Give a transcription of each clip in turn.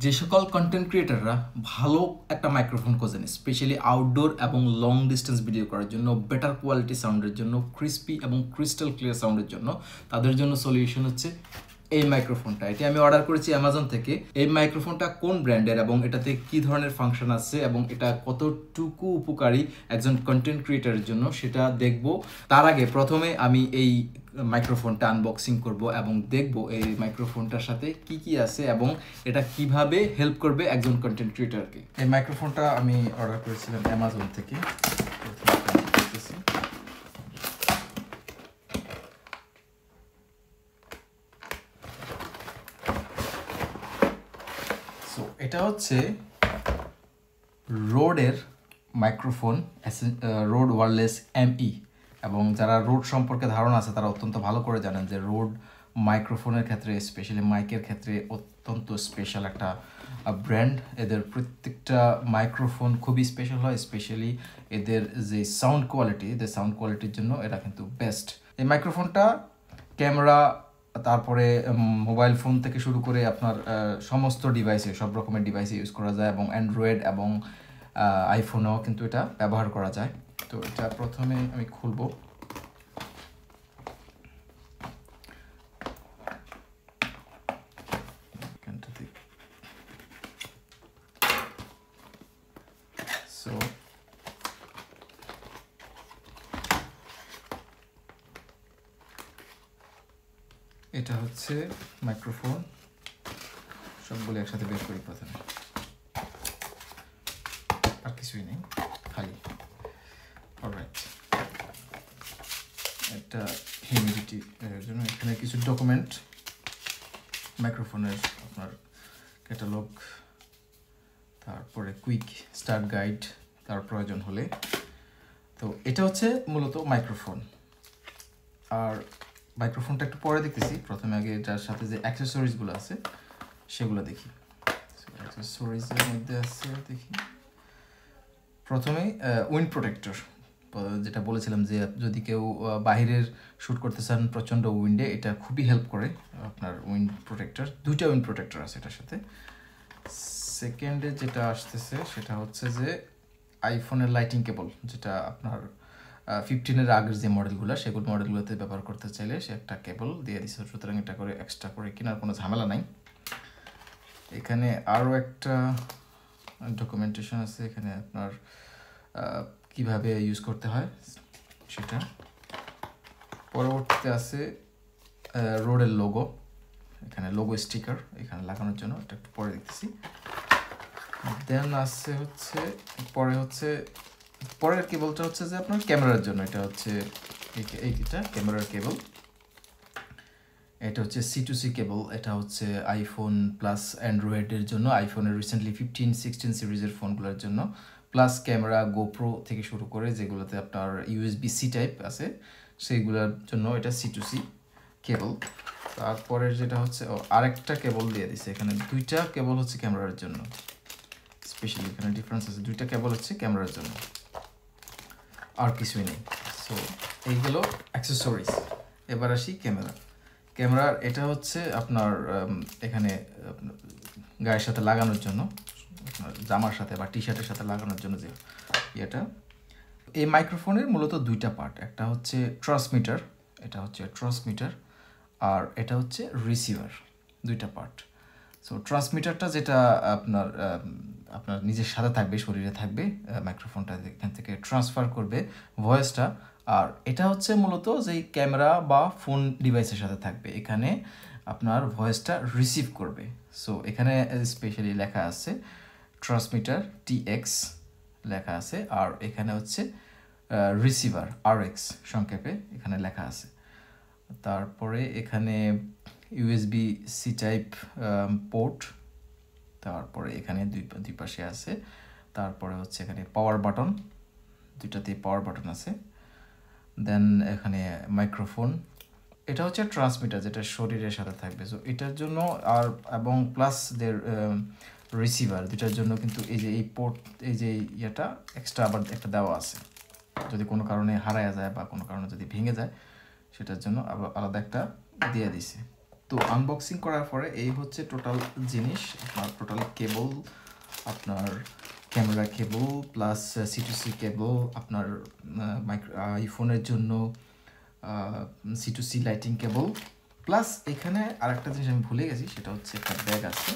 যে সকল কন্টেন্ট ক্রিয়েটাররা ভালো একটা মাইক্রোফোন খোঁজেন, স্পেশালি আউটডোর এবং লং ডিস্টেন্স ভিডিও করার জন্য, বেটার কোয়ালিটি সাউন্ডের জন্য, ক্রিস্পি এবং ক্রিস্টাল ক্লিয়ার সাউন্ডের জন্য, তাদের জন্য সলিউশন হচ্ছে এই মাইক্রোফোনটা। এটি আমি অর্ডার করেছি অ্যামাজন থেকে। এই মাইক্রোফোনটা কোন ব্র্যান্ডের এবং এটাতে কি ধরনের ফাংশন আছে এবং এটা কতটুকু উপকারী একজন কন্টেন্ট ক্রিয়েটারের জন্য সেটা দেখব। তার আগে প্রথমে আমি এই মাইক্রোফোনটা আনবক্সিং করব এবং দেখব এই মাইক্রোফোনটার সাথে কি কি আছে এবং এটা কিভাবে হেল্প করবে একজন কন্টেন্ট ক্রিয়েটারকে। এই মাইক্রোফোনটা আমি অর্ডার করেছিলাম অ্যামাজন থেকে। এটা হচ্ছে রোডের মাইক্রোফোন, রোড ওয়্যারলেস ME, এবং যারা রোড সম্পর্কে ধারণা আছে তারা অত্যন্ত ভালো করে জানেন যে রোড মাইক্রোফোনের ক্ষেত্রে, স্পেশালি মাইকের ক্ষেত্রে অত্যন্ত স্পেশাল একটা ব্র্যান্ড। এদের প্রত্যেকটা মাইক্রোফোন খুবই স্পেশাল হয়, স্পেশালি এদের যে সাউন্ড কোয়ালিটি, এদের সাউন্ড কোয়ালিটির জন্য এটা কিন্তু বেস্ট। এই মাইক্রোফোনটা ক্যামেরা, তারপরে মোবাইল ফোন থেকে শুরু করে আপনার সমস্ত ডিভাইসে, সব রকমের ডিভাইসে ইউজ করা যায় এবং অ্যান্ড্রয়েড এবং আইফোনেও কিন্তু এটা ব্যবহার করা যায়। তো এটা প্রথমে আমি খুলব। সো এটা হচ্ছে মাইক্রোফোন, সবগুলো একসাথে বের করি প্রথমে, আর কিছুই নেই, খালি। অলরাইট, এটা হিউমিডিটি এর জন্য এখানে কিছু ডকুমেন্ট, মাইক্রোফোনের আপনার ক্যাটালগ, তারপরে কুইক স্টার্ট গাইড তার প্রয়োজন হলে। তো এটা হচ্ছে মূলত মাইক্রোফোন। আর মাইক্রোফোনটা একটু পরে দেখতেছি, প্রথমে আগে এটার সাথে যে অ্যাক্সেসরিজগুলো আছে সেগুলো দেখি। অ্যাক্সেসরিজের মধ্যে আছে, দেখি প্রথমেই উইন্ড প্রোটেক্টর, যেটা বলেছিলাম যে যদি কেউ বাহিরের শ্যুট করতে চান প্রচণ্ড উইন্ডে, এটা খুবই হেল্প করে আপনার উইন্ড প্রোটেক্টর। দুইটা উইন্ড প্রোটেক্টর আছে এটার সাথে। সেকেন্ডে যেটা আসতেছে সেটা হচ্ছে যে আইফোনের লাইটিং কেবল, যেটা আপনার 15-এর আগের যে মডেলগুলো, সেগুলো মডেলগুলোতে ব্যবহার করতে চাইলে সে একটা কেবল দিয়ে দিচ্ছে, সুতরাং এটা করে এক্সট্রা করে কেনার কোনো ঝামেলা নাই। এখানে আরও একটা ডকুমেন্টেশন আছে, এখানে আপনার কিভাবে ইউজ করতে হয় সেটা। পরবর্তীতে আছে রোডের লোগো, এখানে লোগো স্টিকার এখানে লাগানোর জন্য, এটা একটু পরে দেখতেছি। দেন আছে হচ্ছে পরের কেবলটা হচ্ছে যে আপনার ক্যামেরার জন্য, এটা হচ্ছে এইটা ক্যামেরার কেবল। এটা হচ্ছে C2C কেবল, এটা হচ্ছে আইফোন প্লাস অ্যান্ড্রয়েডের জন্য, আইফোনের রিসেন্টলি 15-16 সিরিজের ফোনগুলোর জন্য, প্লাস ক্যামেরা গোপ্রো থেকে শুরু করে যেগুলোতে আপনার USB-C টাইপ আছে সেইগুলোর জন্য এটা C2C কেবল। তারপরের যেটা হচ্ছে আরেকটা কেবল দিয়ে দিছে, এখানে দুইটা কেবল হচ্ছে ক্যামেরার জন্য, স্পেশালি এখানে ডিফারেন্স আছে, দুইটা কেবল হচ্ছে ক্যামেরার জন্য, আর কিছুই নেই। সো এইগুলো অ্যাক্সেসরিজ। এবার আসি ক্যামেরার এটা হচ্ছে আপনার এখানে গায়ের সাথে লাগানোর জন্য, আপনার জামার সাথে বা টি শার্টের সাথে লাগানোর জন্য যে ইয়েটা। এই মাইক্রোফোনের মূলত দুইটা পার্ট, একটা হচ্ছে ট্রান্সমিটার, এটা হচ্ছে ট্রান্সমিটার, আর এটা হচ্ছে রিসিভার, দুইটা পার্ট। সো ট্রান্সমিটারটা যেটা আপনার নিজের সাথে থাকবে, শরীরে থাকবে, মাইক্রোফোনটা এখান থেকে ট্রান্সফার করবে ভয়েসটা। আর এটা হচ্ছে মূলত যেই ক্যামেরা বা ফোন ডিভাইসের সাথে থাকবে, এখানে আপনার ভয়েসটা রিসিভ করবে। সো এখানে স্পেশালি লেখা আছে ট্রান্সমিটার TX লেখা আছে, আর এখানে হচ্ছে রিসিভার RX সংক্ষেপে এখানে লেখা আছে। তারপরে এখানে USB-C টাইপ পোর্ট, তারপরে এখানে দুই পাশে আছে। তারপরে হচ্ছে এখানে পাওয়ার বাটন, দুইটাতেই পাওয়ার বাটন আছে। দেন এখানে মাইক্রোফোন, এটা হচ্ছে ট্রান্সমিটার যেটা শরীরের সাথে থাকবে। সো এটার জন্য আর এবং প্লাস দের রিসিভার দুটার জন্য কিন্তু এই যে এই পোর্ট, এই যে ইয়েটা এক্সট্রা আবার একটা দেওয়া আছে, যদি কোনো কারণে হারায় যায় বা কোনো কারণে যদি ভেঙে যায় সেটার জন্য আবার আলাদা একটা দিয়ে দিছে। তো আনবক্সিং করার পরে এই হচ্ছে টোটাল জিনিস, আপনার টোটাল কেবল, আপনার ক্যামেরা কেবল প্লাস C2C কেবল, আপনার আইফোনের জন্য C2C লাইটিং কেবল, প্লাস এখানে আরেকটা জিনিস আমি ভুলে গেছি, সেটা হচ্ছে একটা ব্যাগ আছে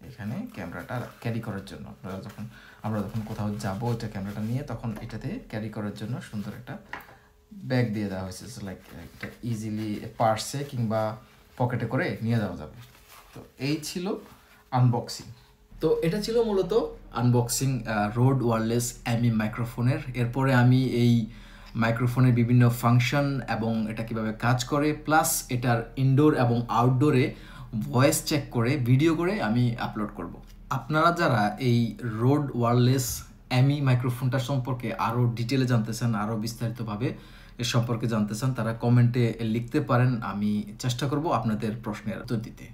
এখানে ক্যামেরাটা ক্যারি করার জন্য। আমরা যখন কোথাও যাবো এটা ক্যামেরাটা নিয়ে, তখন এটাতে ক্যারি করার জন্য সুন্দর একটা ব্যাগ দিয়ে দেওয়া হয়েছে, লাইক একটা ইজিলি পার্সে কিংবা পকেটে করে নিয়ে যাওয়া যাবে। তো এই ছিল আনবক্সিং। তো এটা ছিল মূলত আনবক্সিং রোড ওয়্যারলেস অ্যামি মাইক্রোফোনের। এরপরে আমি এই মাইক্রোফোনের বিভিন্ন ফাংশন এবং এটা কিভাবে কাজ করে, প্লাস এটার ইনডোর এবং আউটডোরে ভয়েস চেক করে ভিডিও করে আমি আপলোড করব। আপনারা যারা এই রোড ওয়্যারলেস অ্যামি মাইক্রোফোনটা সম্পর্কে আরও ডিটেলে জানতে চান, আরও বিস্তারিতভাবে এর সম্পর্কে জানতে চান, তারা কমেন্টে লিখতে পারেন। আমি চেষ্টা করব আপনাদের প্রশ্নের উত্তর দিতে।